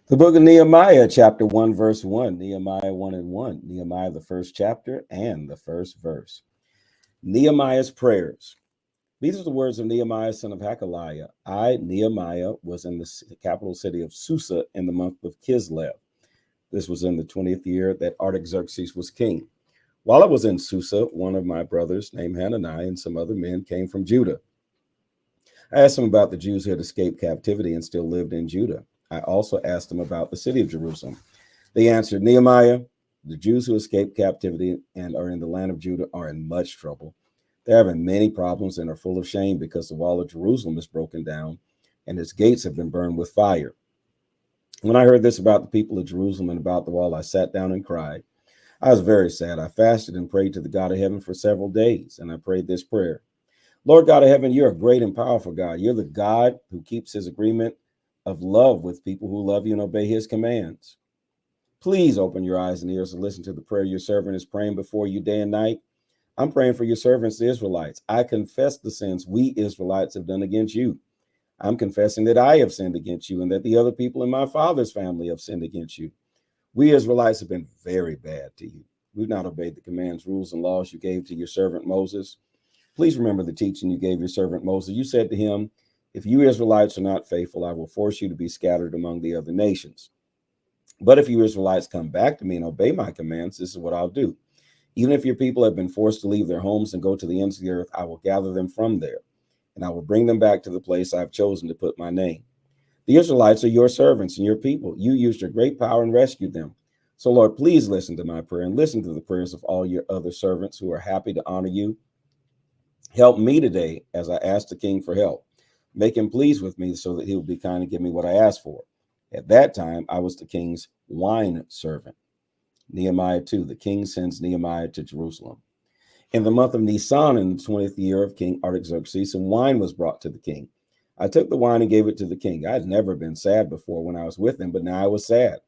The book of Nehemiah, chapter 1, verse 1. Nehemiah 1 and 1. Nehemiah, the first chapter and the first verse. Nehemiah's prayers. These are the words of Nehemiah, son of Hakaliah. I, Nehemiah, was in the capital city of Susa in the month of Kislev. This was in the 20th year that Artaxerxes was king. While I was in Susa, one of my brothers named Hananiah and some other men came from Judah. I asked them about the Jews who had escaped captivity and still lived in Judah. I also asked them about the city of Jerusalem. They answered, Nehemiah, the Jews who escaped captivity and are in the land of Judah are in much trouble. They're having many problems and are full of shame because the wall of Jerusalem is broken down and its gates have been burned with fire. When I heard this about the people of Jerusalem and about the wall, I sat down and cried. I was very sad. I fasted and prayed to the God of heaven for several days, and I prayed this prayer. Lord God of heaven, you're a great and powerful God. You're the God who keeps his agreement of love with people who love you and obey his commands. Please open your eyes and ears and listen to the prayer your servant is praying before you day and night. I'm praying for your servants, the Israelites. I confess the sins we Israelites have done against you. I'm confessing that I have sinned against you and that the other people in my father's family have sinned against you. We Israelites have been very bad to you. We've not obeyed the commands, rules, and laws you gave to your servant Moses. Please remember the teaching you gave your servant Moses. You said to him, if you Israelites are not faithful, I will force you to be scattered among the other nations. But if you Israelites come back to me and obey my commands, this is what I'll do. Even if your people have been forced to leave their homes and go to the ends of the earth, I will gather them from there, and I will bring them back to the place I've chosen to put my name. The Israelites are your servants and your people. You used your great power and rescued them. So, Lord, please listen to my prayer and listen to the prayers of all your other servants who are happy to honor you. Help me today as I ask the king for help. Make him pleased with me so that he will be kind and give me what I asked for. At that time, I was the king's wine servant. Nehemiah 2, the king sends Nehemiah to Jerusalem. In the month of Nisan, in the 20th year of King Artaxerxes, some wine was brought to the king. I took the wine and gave it to the king. I had never been sad before when I was with him, but now I was sad.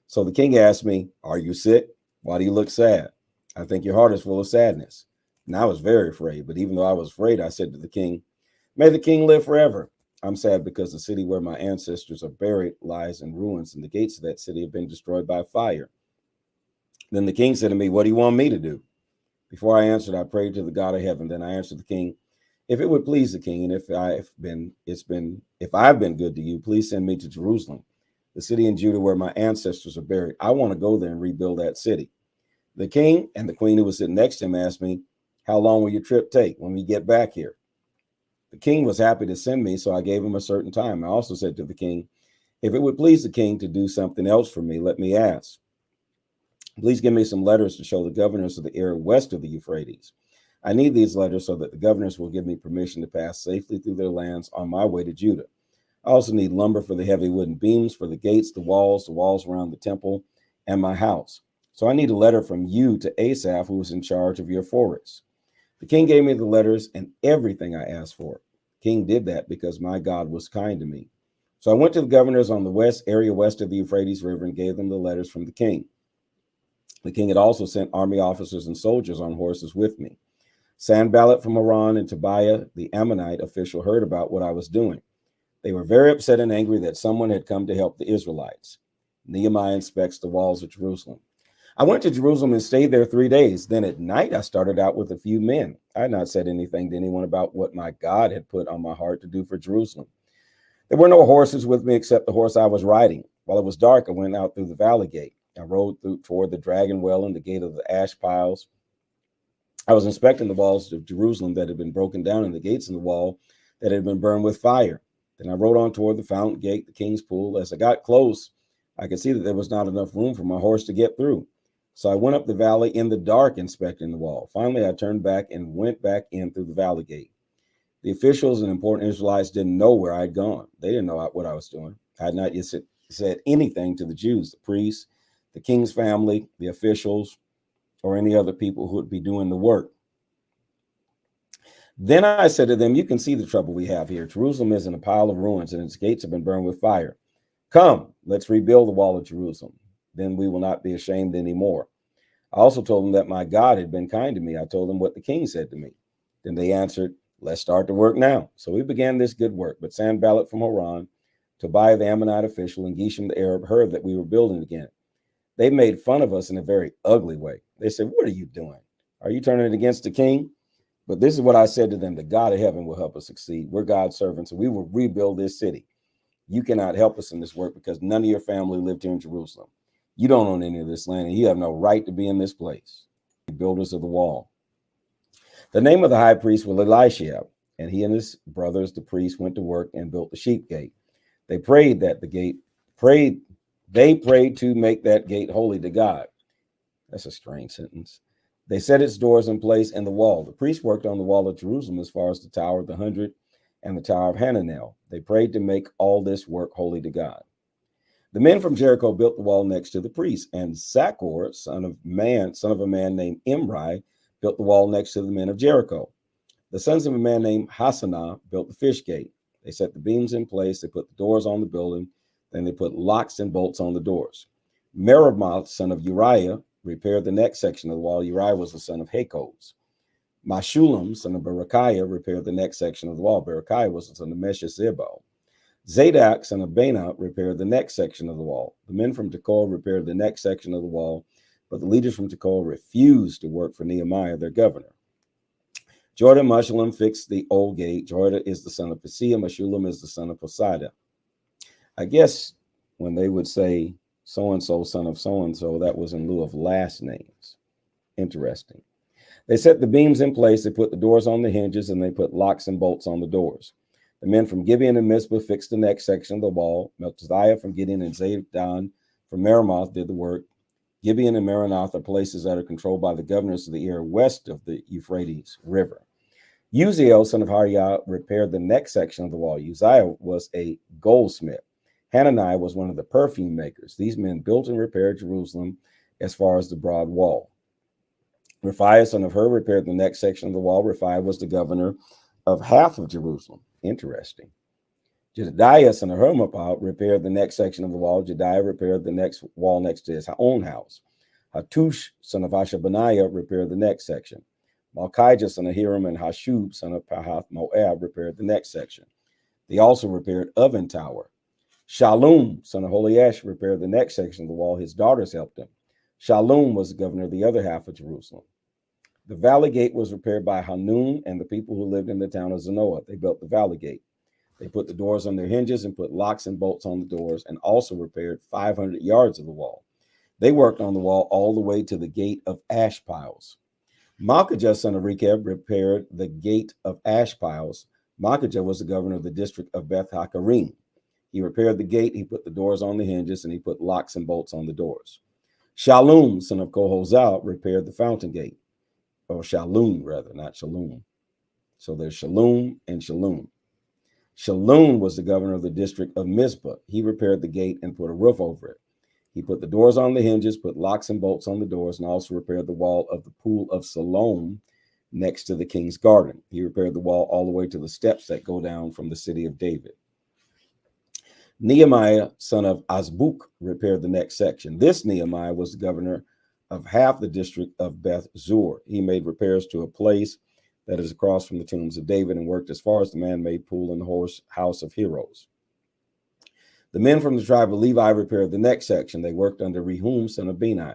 So the king asked me, are you sick? Why do you look sad? I think your heart is full of sadness. And I was very afraid, but even though I was afraid, I said to the king, may the king live forever. I'm sad because the city where my ancestors are buried lies in ruins, and the gates of that city have been destroyed by fire. Then the king said to me, what do you want me to do? Before I answered, I prayed to the God of heaven. Then I answered the king, if it would please the king, and if I've been good to you, please send me to Jerusalem, the city in Judah where my ancestors are buried. I want to go there and rebuild that city. The king and the queen who was sitting next to him asked me, how long will your trip take when we get back here? The king was happy to send me, so I gave him a certain time. I also said to the king, if it would please the king to do something else for me, let me ask. Please give me some letters to show the governors of the area west of the Euphrates. I need these letters so that the governors will give me permission to pass safely through their lands on my way to Judah. I also need lumber for the heavy wooden beams, for the gates, the walls around the temple, and my house. So I need a letter from you to Asaph, who is in charge of your forests. The king gave me the letters and everything I asked for. The king did that because my God was kind to me. So I went to the governors on the area west of the Euphrates River and gave them the letters from the king. The king had also sent army officers and soldiers on horses with me. Sanballat from Haran and Tobiah, the Ammonite official, heard about what I was doing. They were very upset and angry that someone had come to help the Israelites. Nehemiah inspects the walls of Jerusalem. I went to Jerusalem and stayed there 3 days. Then at night, I started out with a few men. I had not said anything to anyone about what my God had put on my heart to do for Jerusalem. There were no horses with me except the horse I was riding. While it was dark, I went out through the valley gate. I rode toward the dragon well and the gate of the ash piles. I was inspecting the walls of Jerusalem that had been broken down and the gates in the wall that had been burned with fire. Then I rode on toward the fountain gate, the king's pool. As I got close, I could see that there was not enough room for my horse to get through. So I went up the valley in the dark, inspecting the wall. Finally, I turned back and went back in through the valley gate. The officials and important Israelites didn't know where I'd gone. They didn't know what I was doing. I had not yet said anything to the Jews, the priests, the king's family, the officials, or any other people who would be doing the work. Then I said to them, you can see the trouble we have here. Jerusalem is in a pile of ruins and its gates have been burned with fire. Come, let's rebuild the wall of Jerusalem. Then we will not be ashamed anymore. I also told them that my God had been kind to me. I told them what the king said to me. Then they answered, let's start the work now. So we began this good work. But Sanballat from Haran, Tobiah the Ammonite official and Geshem the Arab heard that we were building again. They made fun of us in a very ugly way. They said, "What are you doing? Are you turning it against the king?" But this is what I said to them: the God of heaven will help us succeed. We're God's servants, and we will rebuild this city. You cannot help us in this work because none of your family lived here in Jerusalem. You don't own any of this land, and you have no right to be in this place. The builders of the wall. The name of the high priest was Elisha, and he and his brothers, the priests, went to work and built the sheep gate. They prayed to make that gate holy to God. That's a strange sentence. They set its doors in place in the wall. The priests worked on the wall of Jerusalem as far as the Tower of the 100 and the Tower of Hananel. They prayed to make all this work holy to God. The men from Jericho built the wall next to the priests, and Zachor, son of a man named Imri, built the wall next to the men of Jericho. The sons of a man named Hassanah built the fish gate. They set the beams in place. They put the doors on the building. Then they put locks and bolts on the doors. Meremoth, son of Uriah, repaired the next section of the wall. Uriah was the son of Hakoz. Meshullam, son of Berechiah, repaired the next section of the wall. Berechiah was the son of Meshezabel. Zadok, son of Bana, repaired the next section of the wall. The men from Tekoa repaired the next section of the wall, but the leaders from Tekoa refused to work for Nehemiah, their governor. Jordan Meshullam fixed the old gate. Jordan is the son of Paseah. Meshullam is the son of Poseidon. I guess when they would say so-and-so, son of so-and-so, that was in lieu of last names. Interesting. They set the beams in place. They put the doors on the hinges, and they put locks and bolts on the doors. The men from Gibeon and Mizpah fixed the next section of the wall. Melchiah from Gideon and Zadon from Meremoth did the work. Gibeon and Meronoth are places that are controlled by the governors of the area west of the Euphrates River. Uziel, son of Hariah, repaired the next section of the wall. Uzziah was a goldsmith. Hananiah was one of the perfume makers. These men built and repaired Jerusalem as far as the broad wall. Raphiah, son of Hur, repaired the next section of the wall. Raphiah was the governor of half of Jerusalem. Interesting. Jedediah, son of Hermapah, repaired the next section of the wall. Jediah repaired the next wall next to his own house. Hattush, son of Hashabaniah, repaired the next section. Malchijah, son of Hiram, and Hashub, son of Pahath Moab, repaired the next section. They also repaired Oven Tower. Shallum, son of Holiash, repaired the next section of the wall. His daughters helped him. Shallum was the governor of the other half of Jerusalem. The valley gate was repaired by Hanun and the people who lived in the town of Zanoah. They built the valley gate. They put the doors on their hinges and put locks and bolts on the doors, and also repaired 500 yards of the wall. They worked on the wall all the way to the gate of ash piles. Malchijah, son of Rechab, repaired the gate of ash piles. Malchijah was the governor of the district of Beth Hakarim. He repaired the gate, he put the doors on the hinges, and he put locks and bolts on the doors. Shallum, son of Kohozah, repaired the fountain gate. Or Shallum, rather, not Shalom. So there's Shalom and Shalom. Shalom was the governor of the district of Mizpah. He repaired the gate and put a roof over it. He put the doors on the hinges, put locks and bolts on the doors, and also repaired the wall of the pool of Siloam next to the king's garden. He repaired the wall all the way to the steps that go down from the city of David. Nehemiah, son of Azbuk, repaired the next section. This Nehemiah was the governor of half the district of Beth Zur. He made repairs to a place that is across from the tombs of David and worked as far as the man-made pool in the house of heroes. The men from the tribe of Levi repaired the next section. They worked under Rehum, son of Bani.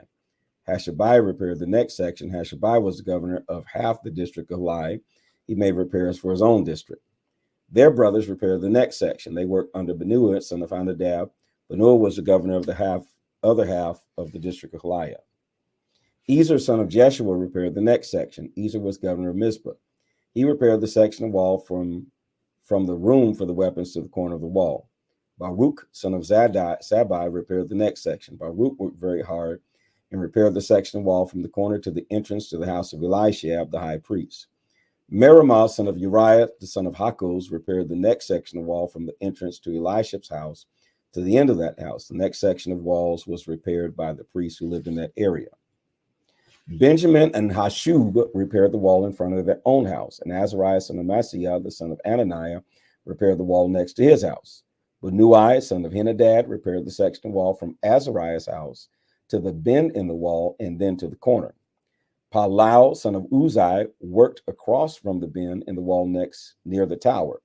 Hashabai repaired the next section. Hashabai was the governor of half the district of Lai. He made repairs for his own district. Their brothers repaired the next section. They worked under Benua, son of Hanadab. Benua was the governor of the other half of the district of Haliah. Ezer, son of Jeshua, repaired the next section. Ezer was governor of Mizpah. He repaired the section of wall from the room for the weapons to the corner of the wall. Baruch, son of Sabai, repaired the next section. Baruch worked very hard and repaired the section of wall from the corner to the entrance to the house of Elishab, the high priest. Meremoth, son of Uriah, the son of Hakoz, repaired the next section of wall from the entrance to Elishab's house to the end of that house. The next section of walls was repaired by the priests who lived in that area. Benjamin and Hashub repaired the wall in front of their own house, and Azariah, son of Maaseiah, the son of Ananiah, repaired the wall next to his house. Benui, son of Henadad, repaired the section of wall from Azariah's house to the bend in the wall and then to the corner. Palau, son of Uzai, worked across from the bend in the wall near the tower.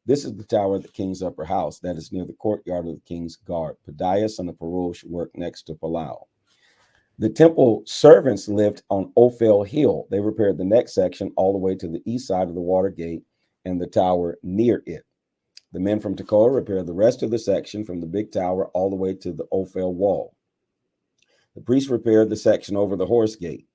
This is the tower of the king's upper house that is near the courtyard of the king's guard. Pedaiah son of Perosh worked next to Palau. The temple servants lived on Ophel Hill. They repaired the next section all the way to the east side of the water gate and the tower near it. The men from Tekoa repaired the rest of the section from the big tower all the way to the Ophel wall. The priests repaired the section over the horse gate.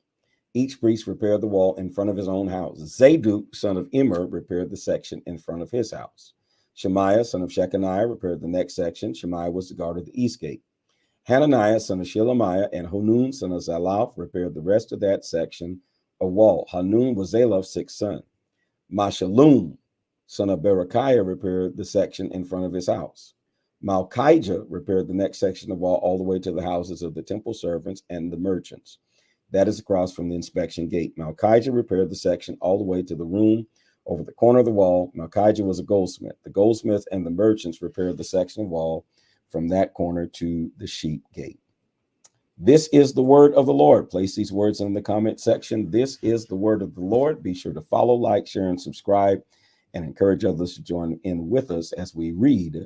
Each priest repaired the wall in front of his own house. Zadok, son of Immer, repaired the section in front of his house. Shemaiah, son of Shechaniah, repaired the next section. Shemaiah was the guard of the east gate. Hananiah, son of Shelemiah, and Hanun, son of Zalaph, repaired the rest of that section of wall. Hanun was Zalaph's sixth son. Mashallum, son of Berechiah, repaired the section in front of his house. Malchijah repaired the next section of wall all the way to the houses of the temple servants and the merchants. That is across from the inspection gate. Malchijah repaired the section all the way to the room over the corner of the wall. Malchijah was a goldsmith. The goldsmith and the merchants repaired the section of wall from that corner to the sheep gate. This is the word of the Lord. Place these words in the comment section. This is the word of the Lord. Be sure to follow, like, share, and subscribe, and encourage others to join in with us as we read